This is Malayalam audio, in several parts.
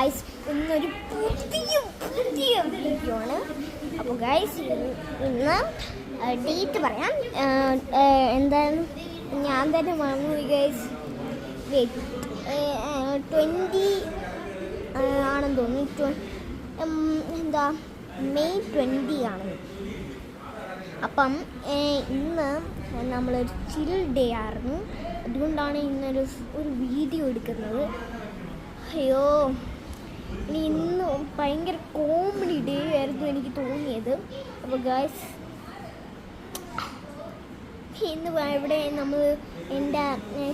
ഗായ്സ് ഇന്നൊരു പുതിയ വീഡിയോ ആണ്. അപ്പോൾ ഗായ്സ് ഇന്ന് ഡേറ്റ് പറയാം. എന്തായാലും ഞാൻ തന്നെ മറന്നു ഗായ്സ്. 20 ആണെന്ന് തോന്നുന്നു. എന്താ മെയ് 20 ആണ്. അപ്പം ഇന്ന് നമ്മളൊരു ചിൽ ഡേ ആയിരുന്നു. അതുകൊണ്ടാണ് ഇന്നൊരു വീഡിയോ എടുക്കുന്നത്. അയ്യോ, ഇന്ന് ഭയങ്കര കോമഡി ഡേ ആയിരുന്നു എനിക്ക് തോന്നിയത്. അപ്പോൾ ഗായ്സ് ഇന്ന് ഇവിടെ നമ്മൾ എൻ്റെ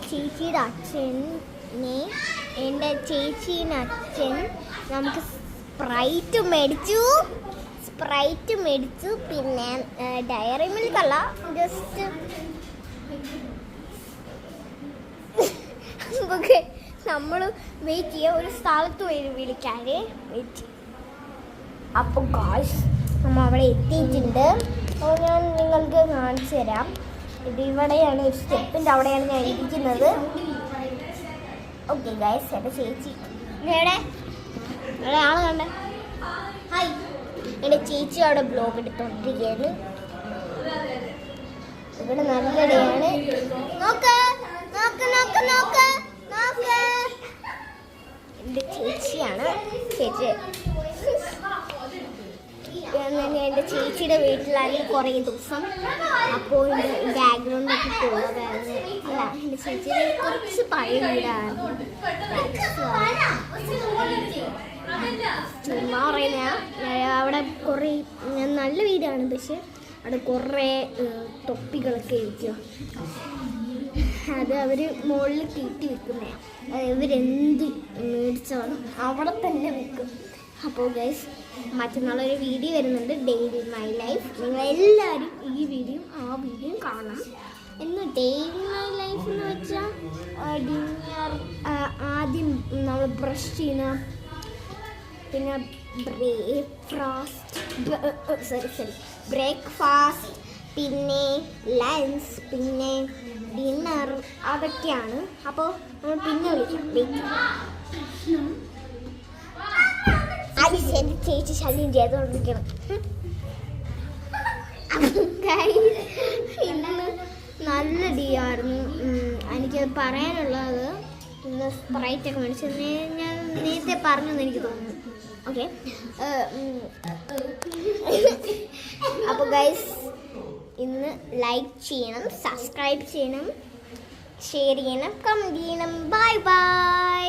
ചേച്ചിയുടെ അച്ഛനെ എൻ്റെ ചേച്ചീൻ്റെ അച്ഛൻ നമുക്ക് സ്പ്രൈറ്റ് മേടിച്ചു. പിന്നെ ഡയറി മിൽക്കല്ല, ജസ്റ്റ് നമുക്ക് നമ്മൾ വെയിറ്റ് ചെയ്യുക. ഒരു സ്ഥലത്ത് പോയി വിളിക്കാനേ വെയിറ്റ്. അപ്പോൾ ഗായ്സ് നമ്മൾ അവിടെ എത്തിയിട്ടുണ്ട്. അപ്പോൾ ഞാൻ നിങ്ങൾക്ക് കാണിച്ചു തരാം. ഇത് ഇവിടെയാണ്, ഒരു സ്റ്റെപ്പിൻ്റെ അവിടെയാണ് ഞാൻ ഇരിക്കുന്നത്. ഓക്കെ ഗായ്സ്, എൻ്റെ ചേച്ചി ഇവിടെ ആൾ കണ്ടേ. ഹായ്, എൻ്റെ ചേച്ചി അവിടെ ബ്ലോഗ് എടുത്തോണ്ടിരിക്കുകയാണ്. ഇവിടെ നല്ല ഡേ ആണ്. നോക്ക് എൻ്റെ ചേച്ചിയാണ്. എൻ്റെ ചേച്ചിയുടെ വീട്ടിലായിരുന്നു കുറേ ദിവസം. അപ്പോൾ എൻ്റെ ബാക്ക്ഗ്രൗണ്ടൊക്കെ പോകാമായിരുന്നു. അല്ല, എൻ്റെ ചേച്ചിയുടെ കുറച്ച് പഴയ വീടായിരുന്നു. ചുമ്മാ പറയുന്ന അവിടെ കുറേ നല്ല വീടാണ്, പക്ഷെ അവിടെ കുറേ തൊപ്പികളൊക്കെ ഇരിക്കും. അത് അവർ മുകളിൽ കയറ്റി വെക്കുന്നേ. ഇവരെന്ത് മേടിച്ചാലും അവിടെ തന്നെ വെക്കും. അപ്പോൾ ഗൈസ്, മറ്റന്നാളൊരു വീഡിയോ വരുന്നുണ്ട്, ഡെയിലി മൈ ലൈഫ്. നിങ്ങളെല്ലാവരും ഈ വീഡിയോയും ആ വീഡിയോയും കാണാം. എന്ന് ഡെയിലി മൈ ലൈഫ് എന്ന് വെച്ചാൽ ഡിന്നർ ആദ്യം നമ്മൾ ബ്രഷ് ചെയ്യുന്ന, പിന്നെ ബ്രേക്ക്ഫാസ്റ്റ്, പിന്നെ ലഞ്ച്, പിന്നെ ഡിന്നർ, അതൊക്കെയാണ്. അപ്പോൾ നമ്മൾ പിന്നെ വിളിക്കാം. എൻ്റെ ചേച്ചി ശല്യം ചെയ്തുകൊണ്ടിരിക്കണം. ഇന്ന് നല്ല ഡേ ആയിരുന്നു. എനിക്കത് പറയാനുള്ളത്, ഇന്ന് സ്പ്രൈറ്റൊക്കെ മേടിച്ചത് ഞാൻ നേരത്തെ പറഞ്ഞെന്ന് എനിക്ക് തോന്നുന്നു. ഓക്കെ, അപ്പോൾ ഗൈസ് ഇന്ന് ലൈക്ക് ചെയ്യണം, സബ്സ്ക്രൈബ് ചെയ്യണം, ഷെയർ ചെയ്യണം, കമൻറ്റ് ചെയ്യണം. Bye bye.